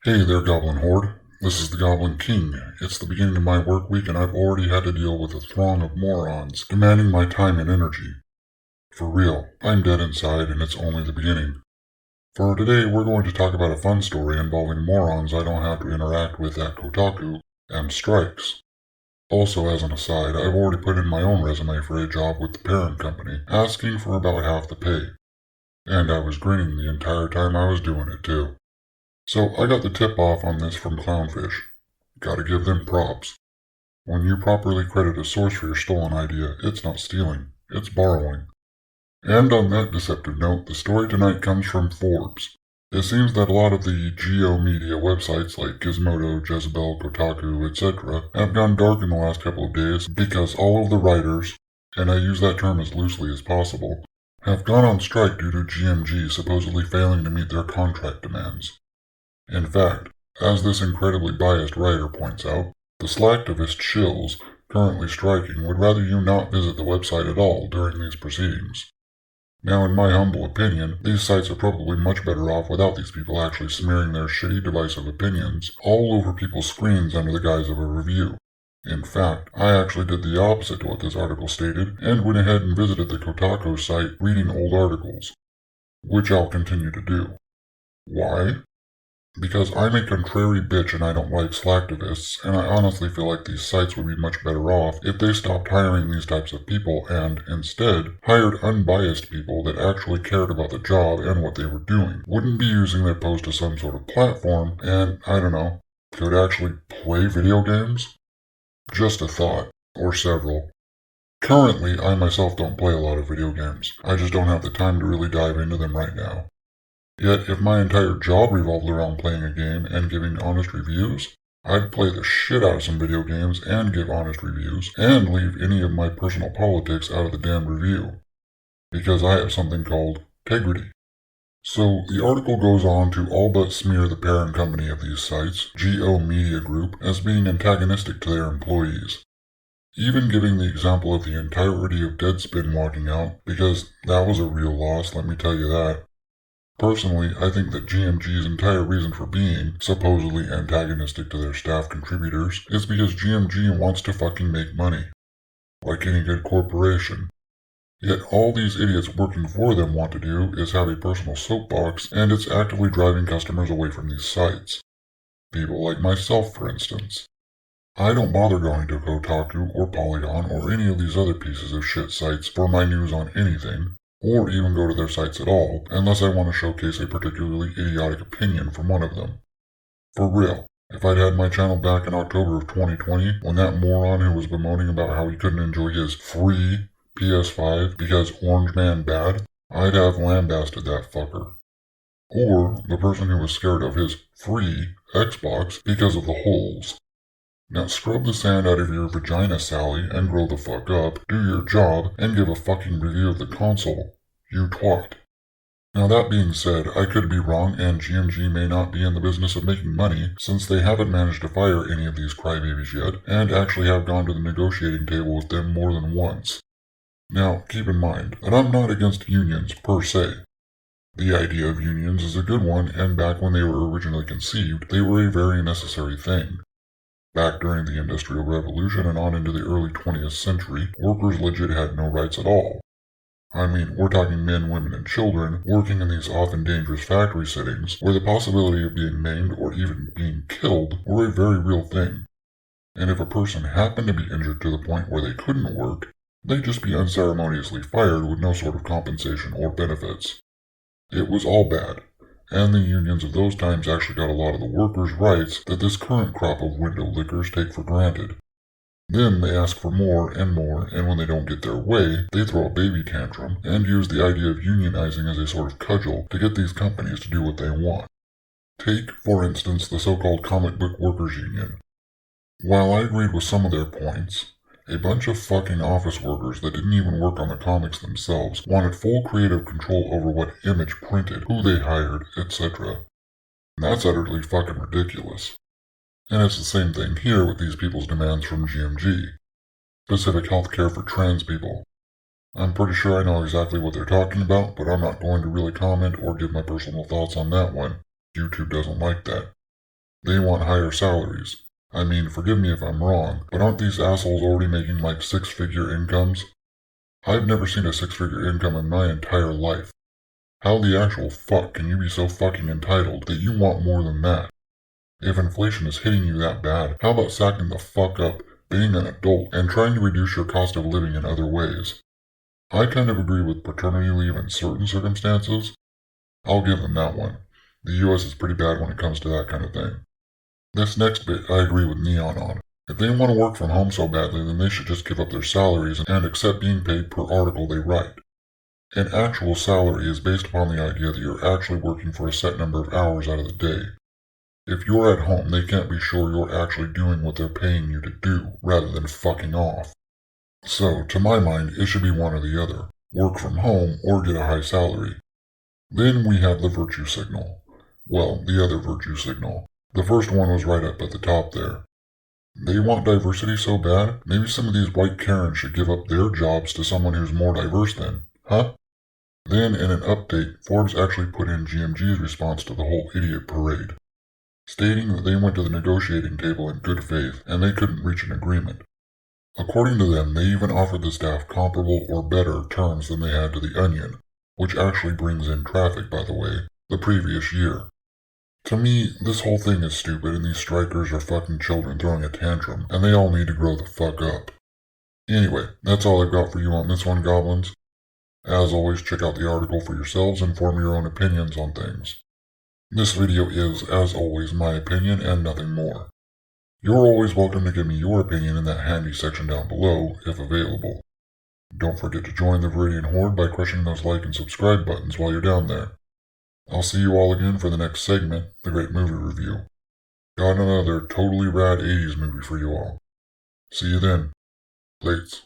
Hey there, Goblin Horde. This is the Goblin King. It's the beginning of my work week and I've already had to deal with a throng of morons demanding my time and energy. For real, I'm dead inside and it's only the beginning. For today, we're going to talk about a fun story involving morons I don't have to interact with at Kotaku and strikes. Also, as an aside, I've already put in my own resume for a job with the parent company, asking for about half the pay. And I was grinning the entire time I was doing it too. So I got the tip off on this from Clownfish. Gotta give them props. When you properly credit a source for your stolen idea, it's not stealing, it's borrowing. And on that deceptive note, the story tonight comes from Forbes. It seems that a lot of the geo-media websites like Gizmodo, Jezebel, Kotaku, etc. have gone dark in the last couple of days because all of the writers, and I use that term as loosely as possible, have gone on strike due to GMG supposedly failing to meet their contract demands. In fact, as this incredibly biased writer points out, the slacktivist shills currently striking would rather you not visit the website at all during these proceedings. Now, in my humble opinion, these sites are probably much better off without these people actually smearing their shitty divisive opinions all over people's screens under the guise of a review. In fact, I actually did the opposite to what this article stated and went ahead and visited the Kotaku site reading old articles, which I'll continue to do. Why? Because I'm a contrary bitch and I don't like slacktivists, and I honestly feel like these sites would be much better off if they stopped hiring these types of people and, instead, hired unbiased people that actually cared about the job and what they were doing, wouldn't be using their post as some sort of platform, and, I don't know, could actually play video games? Just a thought, or several. Currently, I myself don't play a lot of video games. I just don't have the time to really dive into them right now. Yet, if my entire job revolved around playing a game and giving honest reviews, I'd play the shit out of some video games and give honest reviews, and leave any of my personal politics out of the damn review. Because I have something called integrity. So, the article goes on to all but smear the parent company of these sites, GO Media Group, as being antagonistic to their employees. Even giving the example of the entirety of Deadspin walking out, because that was a real loss, let me tell you that. Personally, I think that GMG's entire reason for being supposedly antagonistic to their staff contributors is because GMG wants to fucking make money. Like any good corporation. Yet all these idiots working for them want to do is have a personal soapbox, and it's actively driving customers away from these sites. People like myself, for instance. I don't bother going to Kotaku or Polygon or any of these other pieces of shit sites for my news on anything, or even go to their sites at all, unless I want to showcase a particularly idiotic opinion from one of them. For real, if I'd had my channel back in October of 2020, when that moron who was bemoaning about how he couldn't enjoy his free PS5 because Orange Man bad, I'd have lambasted that fucker. Or the person who was scared of his free Xbox because of the holes. Now scrub the sand out of your vagina, Sally, and grow the fuck up, do your job, and give a fucking review of the console. You twat. Now that being said, I could be wrong and GMG may not be in the business of making money, since they haven't managed to fire any of these crybabies yet, and actually have gone to the negotiating table with them more than once. Now, keep in mind that I'm not against unions per se. The idea of unions is a good one, and back when they were originally conceived, they were a very necessary thing. Back during the Industrial Revolution and on into the early 20th century, workers legit had no rights at all. I mean, we're talking men, women, and children working in these often dangerous factory settings where the possibility of being maimed or even being killed were a very real thing. And if a person happened to be injured to the point where they couldn't work, they'd just be unceremoniously fired with no sort of compensation or benefits. It was all bad. And the unions of those times actually got a lot of the workers' rights that this current crop of window lickers take for granted. Then they ask for more, and when they don't get their way, they throw a baby tantrum and use the idea of unionizing as a sort of cudgel to get these companies to do what they want. Take, for instance, the so-called comic book workers union. While I agreed with some of their points, a bunch of fucking office workers that didn't even work on the comics themselves wanted full creative control over what image printed, who they hired, etc. That's utterly fucking ridiculous. And it's the same thing here with these people's demands from GMG. Specific healthcare for trans people. I'm pretty sure I know exactly what they're talking about, but I'm not going to really comment or give my personal thoughts on that one. YouTube doesn't like that. They want higher salaries. I mean, forgive me if I'm wrong, but aren't these assholes already making like six-figure incomes? I've never seen a six-figure income in my entire life. How the actual fuck can you be so fucking entitled that you want more than that? If inflation is hitting you that bad, how about sacking the fuck up, being an adult, and trying to reduce your cost of living in other ways? I kind of agree with paternity leave in certain circumstances. I'll give them that one. The US is pretty bad when it comes to that kind of thing. This next bit I agree with Neon on. If they want to work from home so badly, then they should just give up their salaries and accept being paid per article they write. An actual salary is based upon the idea that you're actually working for a set number of hours out of the day. If you're at home, they can't be sure you're actually doing what they're paying you to do, rather than fucking off. So, to my mind, it should be one or the other. Work from home or get a high salary. Then we have the virtue signal. Well, the other virtue signal. The first one was right up at the top there. They want diversity so bad, maybe some of these white Karens should give up their jobs to someone who's more diverse then, huh? Then, in an update, Forbes actually put in GMG's response to the whole idiot parade, stating that they went to the negotiating table in good faith and they couldn't reach an agreement. According to them, they even offered the staff comparable or better terms than they had to the Onion, which actually brings in traffic, by the way, the previous year. To me, this whole thing is stupid and these strikers are fucking children throwing a tantrum, and they all need to grow the fuck up. Anyway, that's all I've got for you on this one, Goblins. As always, check out the article for yourselves and form your own opinions on things. This video is, as always, my opinion and nothing more. You're always welcome to give me your opinion in that handy section down below, if available. Don't forget to join the Viridian Horde by crushing those like and subscribe buttons while you're down there. I'll see you all again for the next segment, the Great Movie Review. Got another totally rad 80s movie for you all. See you then. Lates.